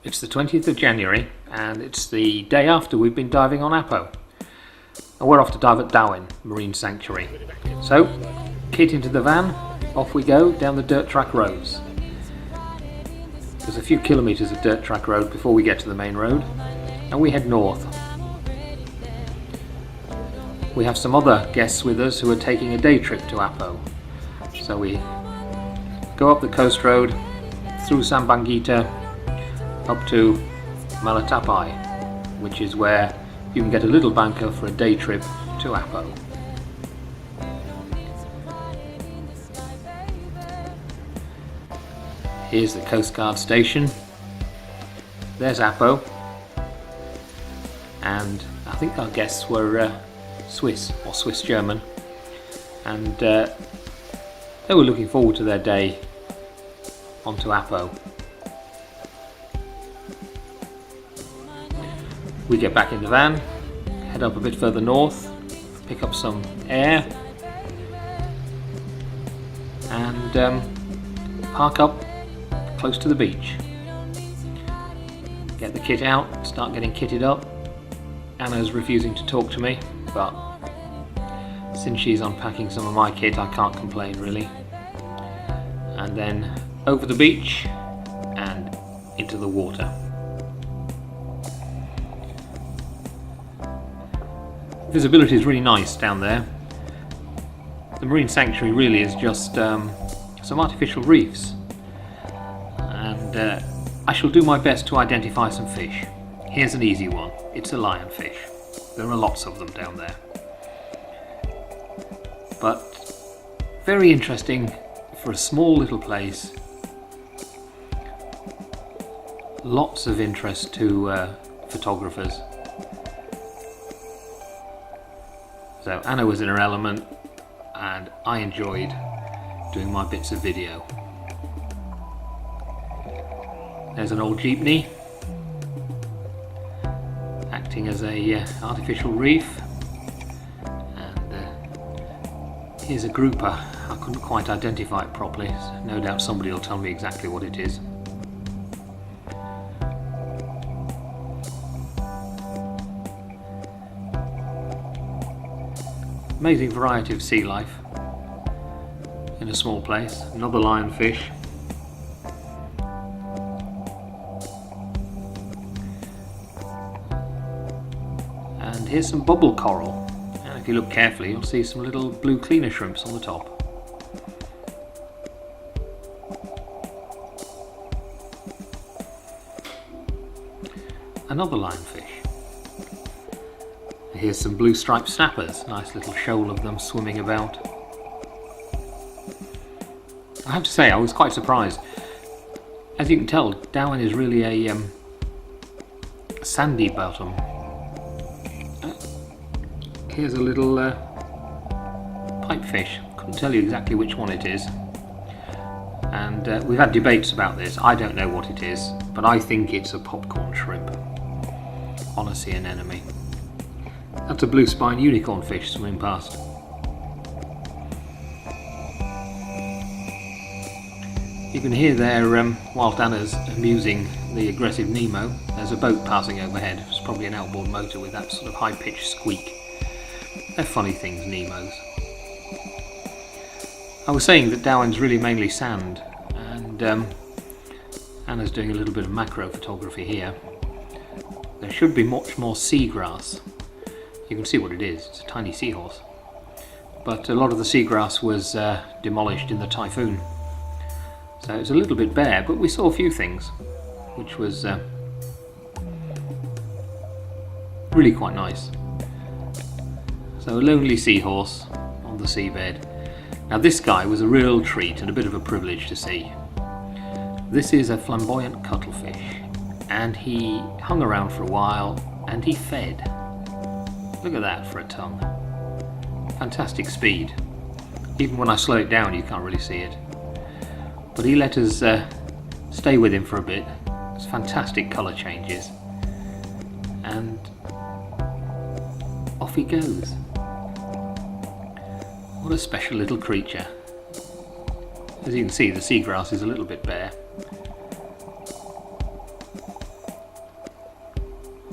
It's the 20th of January and it's the day after we've been diving on Apo. And we're off to dive at Dauin Marine Sanctuary. So, kit into the van, off we go down the dirt track roads. There's a few kilometres of dirt track road before we get to the main road, and we head north. We have some other guests with us who are taking a day trip to Apo. So we go up the coast road, through Sambangita, up to Malatapai, which is where you can get a little banker for a day trip to Apo. Here's the Coast Guard station. There's Apo. And I think our guests were Swiss or Swiss-German. And they were looking forward to their day onto Apo. We get back in the van, head up a bit further north, pick up some air, and park up close to the beach. Get the kit out, start getting kitted up. Anna's refusing to talk to me, but since she's unpacking some of my kit, I can't complain really. And then over the beach and into the water. Visibility is really nice down there. The marine sanctuary really is just some artificial reefs, and I shall do my best to identify some fish. Here's an easy one. It's a lionfish. There are lots of them down there, but very interesting for a small little place. Lots of interest to photographers. So Anna was in her element and I enjoyed doing my bits of video. There's an old jeepney acting as a artificial reef, and here's a grouper. I couldn't quite identify it properly, so no doubt somebody will tell me exactly what it is. Amazing variety of sea life in a small place. Another lionfish. And here's some bubble coral. And if you look carefully, you'll see some little blue cleaner shrimps on the top. Another lionfish. Here's some blue striped snappers, nice little shoal of them swimming about. I have to say I was quite surprised. As you can tell, Dauin is really a sandy bottom. Here's a little pipefish. Couldn't tell you exactly which one it is. And we've had debates about this. I don't know what it is, but I think it's a popcorn shrimp on a sea anemone. That's a blue spine unicorn fish swimming past. You can hear there, whilst Anna's amusing the aggressive Nemo, there's a boat passing overhead. It's probably an outboard motor with that sort of high-pitched squeak. They're funny things, Nemos. I was saying that Dauin's really mainly sand, and Anna's doing a little bit of macro photography here. There should be much more seagrass. You can see what it is. It's a tiny seahorse. But a lot of the seagrass was demolished in the typhoon. So it's a little bit bare, but we saw a few things, which was really quite nice. So a lonely seahorse on the seabed. Now this guy was a real treat and a bit of a privilege to see. This is a flamboyant cuttlefish, and he hung around for a while and he fed. Look at that for a tongue. Fantastic speed. Even when I slow it down you can't really see it. But he let us stay with him for a bit. It's fantastic colour changes. And off he goes. What a special little creature. As you can see, the seagrass is a little bit bare.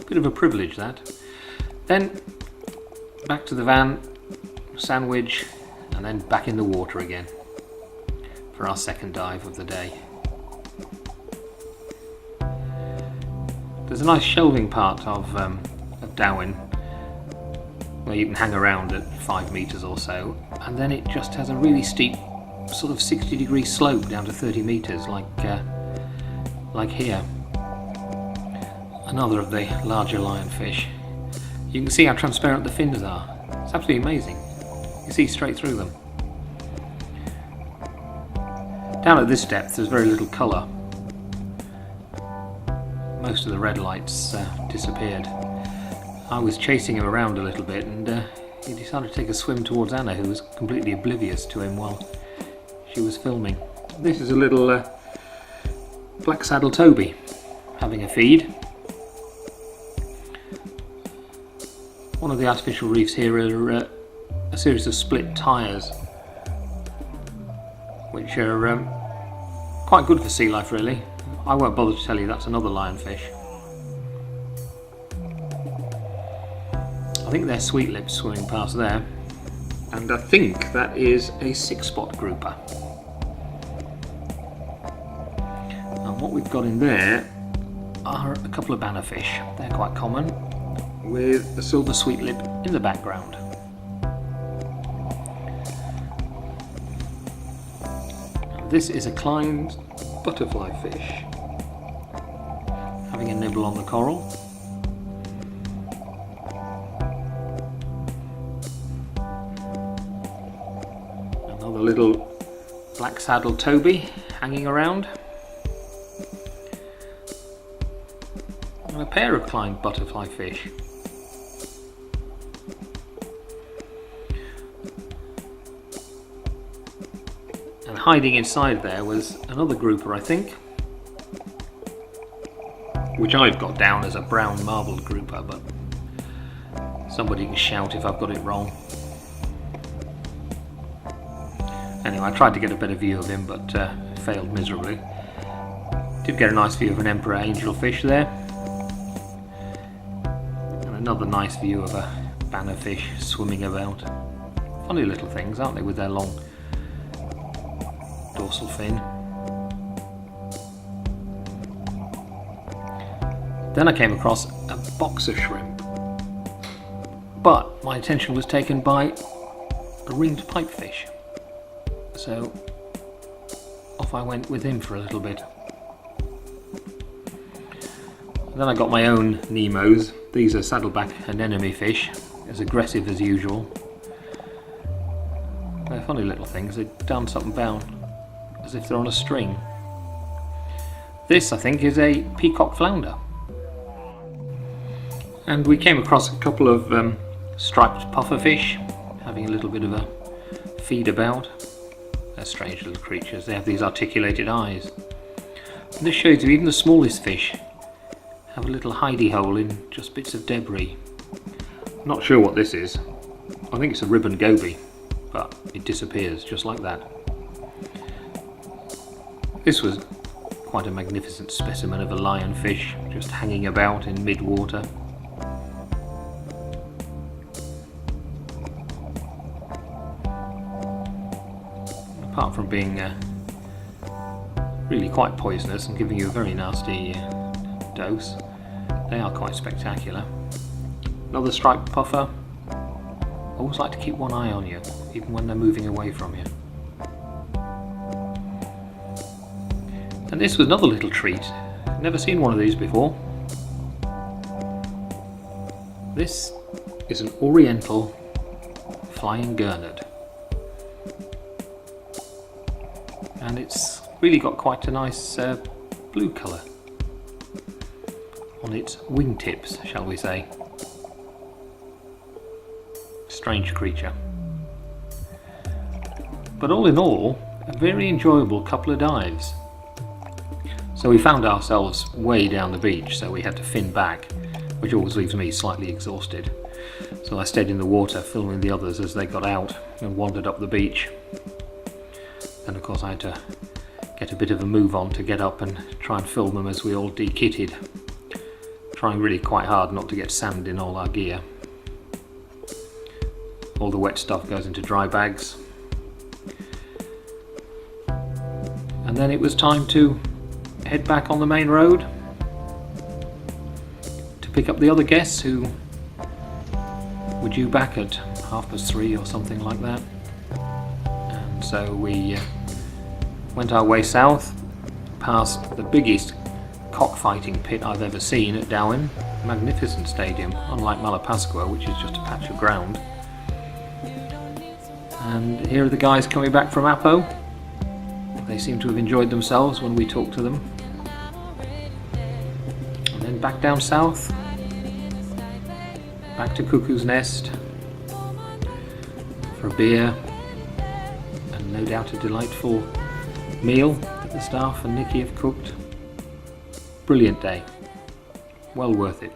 Bit of a privilege, that. Then back to the van, sandwich, and then back in the water again for our second dive of the day. There's a nice shelving part of Dauin where you can hang around at 5 meters or so, and then it just has a really steep sort of 60-degree slope down to 30 meters, like here. Another of the larger lionfish. You can see how transparent the fins are. It's absolutely amazing. You see straight through them. Down at this depth there's very little colour. Most of the red lights disappeared. I was chasing him around a little bit, and he decided to take a swim towards Anna, who was completely oblivious to him while she was filming. This is a little black saddle toby having a feed. One of the artificial reefs here are a series of split tyres, which are quite good for sea life, really. I won't bother to tell you that's another lionfish. I think they're sweet lips swimming past there, and I think that is a 6-spot grouper. And what we've got in there are a couple of bannerfish. They're quite common, with a silver sweet lip in the background. And this is a climbed butterfly fish, having a nibble on the coral. Another little black saddle toby hanging around. And a pair of climbed butterfly fish. And hiding inside there was another grouper, I think, which I've got down as a brown marbled grouper, but somebody can shout if I've got it wrong. Anyway, I tried to get a better view of him, but failed miserably. Did get a nice view of an emperor angelfish there, and another nice view of a bannerfish swimming about. Funny little things, aren't they, with their long dorsal fin. Then I came across a boxer shrimp, but my attention was taken by a ringed pipefish, so off I went with him for a little bit. Then I got my own Nemos. These are saddleback anemone fish, as aggressive as usual. They're funny little things, they dance up and down as if they're on a string. This, I think, is a peacock flounder. And we came across a couple of striped pufferfish having a little bit of a feed about. They're strange little creatures, they have these articulated eyes. And this shows you even the smallest fish have a little hidey hole in just bits of debris. Not sure what this is. I think it's a ribbon goby, but it disappears just like that. This was quite a magnificent specimen of a lionfish, just hanging about in mid-water. Apart from being really quite poisonous and giving you a very nasty dose, they are quite spectacular. Another striped puffer. I always like to keep one eye on you, even when they're moving away from you. And this was another little treat. Never seen one of these before. This is an Oriental Flying Gurnard. And it's really got quite a nice blue colour on its wingtips, shall we say. Strange creature. But all in all, a very enjoyable couple of dives. So we found ourselves way down the beach, so we had to fin back, which always leaves me slightly exhausted. So I stayed in the water filming the others as they got out and wandered up the beach. And of course I had to get a bit of a move on to get up and try and film them as we all de-kitted. trying really quite hard not to get sand in all our gear. All the wet stuff goes into dry bags. And then it was time to head back on the main road to pick up the other guests who were due back at 3:30 or something like that. And so we went our way south past the biggest cockfighting pit I've ever seen at Dauin. Magnificent stadium, unlike Malapascua, which is just a patch of ground. And here are the guys coming back from Apo. They seem to have enjoyed themselves when we talked to them. And then back down south, back to Kookoo's Nest for a beer and no doubt a delightful meal that the staff and Nikki have cooked. Brilliant day. Well worth it.